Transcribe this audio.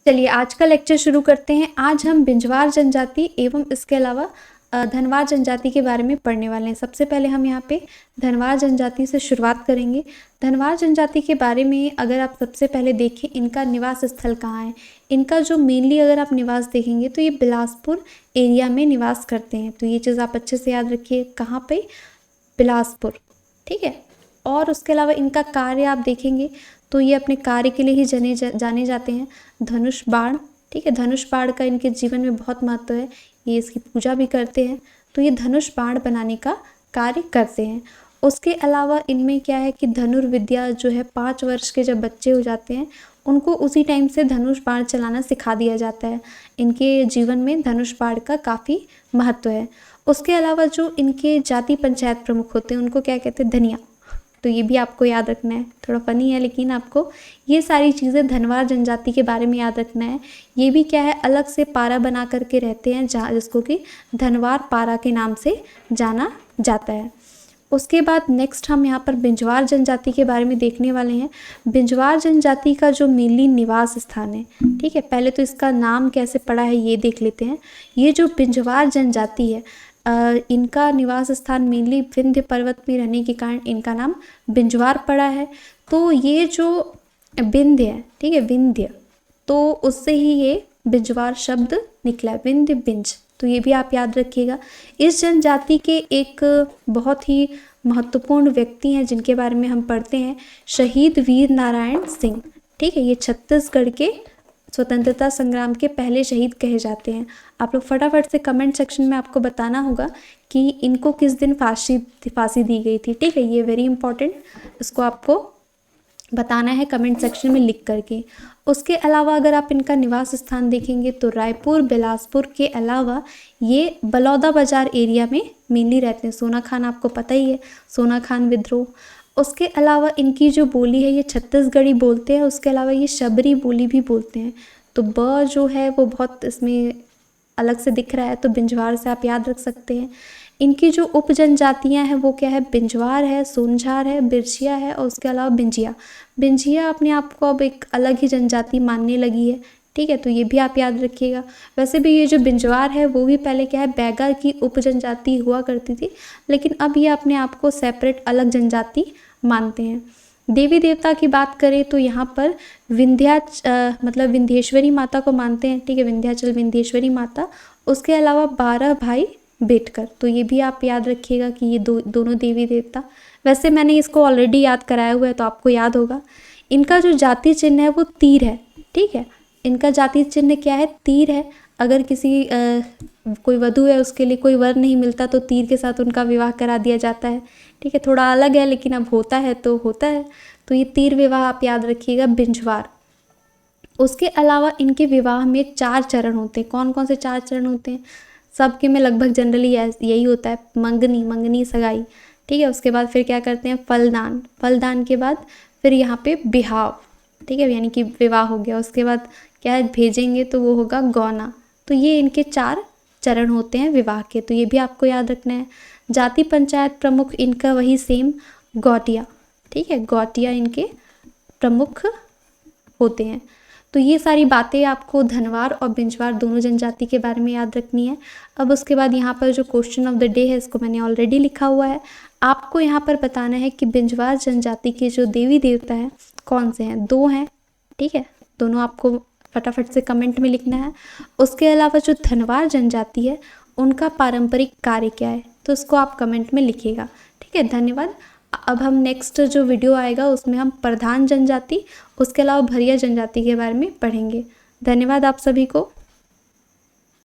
चलिए आज का लेक्चर शुरू करते हैं। आज हम बिंजवार जनजाति एवं इसके अलावा धनवार जनजाति के बारे में पढ़ने वाले हैं। सबसे पहले हम यहाँ पे धनवार जनजाति से शुरुआत करेंगे। धनवार जनजाति के बारे में अगर आप सबसे पहले देखें, इनका निवास स्थल कहाँ है। इनका जो मेनली अगर आप निवास देखेंगे तो ये बिलासपुर एरिया में निवास करते हैं। तो ये चीज़ आप अच्छे से याद रखिए, कहाँ पे, बिलासपुर, ठीक है। और उसके अलावा इनका कार्य आप देखेंगे तो ये अपने कार्य के लिए ही जाने जाते हैं। धनुष बाण, ठीक है, धनुष बाण का इनके जीवन में बहुत महत्व है। ये इसकी पूजा भी करते हैं। तो ये धनुष बाण बनाने का कार्य करते हैं। उसके अलावा इनमें क्या है कि धनुर्विद्या जो है 5 वर्ष के जब बच्चे हो जाते हैं उनको उसी टाइम से धनुष बाण चलाना सिखा दिया जाता है। इनके जीवन में धनुष बाण का काफ़ी महत्व है। उसके अलावा जो इनके जाति पंचायत प्रमुख होते हैं उनको क्या कहते हैं, धनिया। तो ये भी आपको याद रखना है, थोड़ा फनी है लेकिन आपको ये सारी चीज़ें धनवार जनजाति के बारे में याद रखना है। ये भी क्या है, अलग से पारा बना करके रहते हैं जहाँ जिसको कि धनवार पारा के नाम से जाना जाता है। उसके बाद नेक्स्ट हम यहाँ पर बिंजवार जनजाति के बारे में देखने वाले हैं। बिंजवार जनजाति का जो मेनली निवास स्थान है, ठीक है, पहले तो इसका नाम कैसे पड़ा है ये देख लेते हैं। ये जो बिंजवार जनजाति है इनका निवास स्थान मेनली विंध्य पर्वत में रहने के कारण इनका नाम बिंजवार पड़ा है। तो ये जो विंध्य है, ठीक है, विंध्य, तो उससे ही ये बिंजवार शब्द निकला है, विंध्य बिंज। तो ये भी आप याद रखिएगा। इस जनजाति के एक बहुत ही महत्वपूर्ण व्यक्ति हैं जिनके बारे में हम पढ़ते हैं, शहीद वीर नारायण सिंह, ठीक है। ये छत्तीसगढ़ के स्वतंत्रता संग्राम के पहले शहीद कहे जाते हैं। आप लोग फटाफट से कमेंट सेक्शन में आपको बताना होगा कि इनको किस दिन फांसी दी गई थी, ठीक है। ये वेरी इंपॉर्टेंट, इसको आपको बताना है कमेंट सेक्शन में लिख करके। उसके अलावा अगर आप इनका निवास स्थान देखेंगे तो रायपुर, बिलासपुर के अलावा ये बलौदा बाजार एरिया में मेनली रहते हैं। सोनाखान आपको पता ही है, सोनाखान विद्रोह। उसके अलावा इनकी जो बोली है ये छत्तीसगढ़ी बोलते हैं। उसके अलावा ये शबरी बोली भी बोलते हैं। तो ब जो है वो बहुत इसमें अलग से दिख रहा है, तो बिंजवार से आप याद रख सकते हैं। इनकी जो उप जनजातियाँ हैं वो क्या है, बिंजवार है, सोनझार है, बिरछिया है और उसके अलावा बिंजिया। बिंजिया अपने आप को अब एक अलग ही जनजाति मानने लगी है, ठीक है। तो ये भी आप याद रखिएगा। वैसे भी ये जो बिंजवार है वो भी पहले क्या है, बैगा की उप जनजाति हुआ करती थी, लेकिन अब ये अपने आप को सेपरेट अलग जनजाति मानते हैं। देवी देवता की बात करें तो यहाँ पर मतलब विंध्येश्वरी माता को मानते हैं, ठीक है, विंध्याचल विंध्येश्वरी माता। उसके अलावा 12 भाई बेटकर, तो ये भी आप याद रखिएगा कि ये दोनों देवी देवता। वैसे मैंने इसको ऑलरेडी याद कराया हुआ है तो आपको याद होगा। इनका जो जाति चिन्ह है वो तीर है, ठीक है। इनका जाति चिन्ह क्या है, तीर है। अगर किसी कोई वधू है उसके लिए कोई वर नहीं मिलता तो तीर के साथ उनका विवाह करा दिया जाता है, ठीक है। थोड़ा अलग है लेकिन अब होता है तो होता है। तो ये तीर विवाह आप याद रखिएगा, बिंजवार। उसके अलावा इनके विवाह में 4 चरण होते हैं। कौन कौन से 4 चरण होते हैं, सबके में लगभग जनरली यही होता है, मंगनी सगाई, ठीक है। उसके बाद फिर क्या करते हैं, फलदान, फलदान के बाद फिर यहाँ पे बिहाव, ठीक है, यानी कि विवाह हो गया। उसके बाद क्या है, भेजेंगे तो वो होगा गौना। तो ये इनके 4 चरण होते हैं विवाह के, तो ये भी आपको याद रखना है। जाति पंचायत प्रमुख इनका वही सेम गौटिया, ठीक है, गौटिया इनके प्रमुख होते हैं। तो ये सारी बातें आपको धनवार और बिंजवार दोनों जनजाति के बारे में याद रखनी है। अब उसके बाद यहाँ पर जो क्वेश्चन ऑफ द डे है इसको मैंने ऑलरेडी लिखा हुआ है। आपको यहाँ पर बताना है कि बिंजवार जनजाति के जो देवी देवता हैं कौन से हैं, 2 हैं, ठीक है। दोनों आपको फटाफट से कमेंट में लिखना है। उसके अलावा जो धनवार जनजाति है उनका पारंपरिक कार्य क्या है, तो उसको आप कमेंट में लिखिएगा, ठीक है। धन्यवाद। अब हम नेक्स्ट जो वीडियो आएगा उसमें हम प्रधान जनजाति, उसके अलावा भरिया जनजाति के बारे में पढ़ेंगे। धन्यवाद आप सभी को।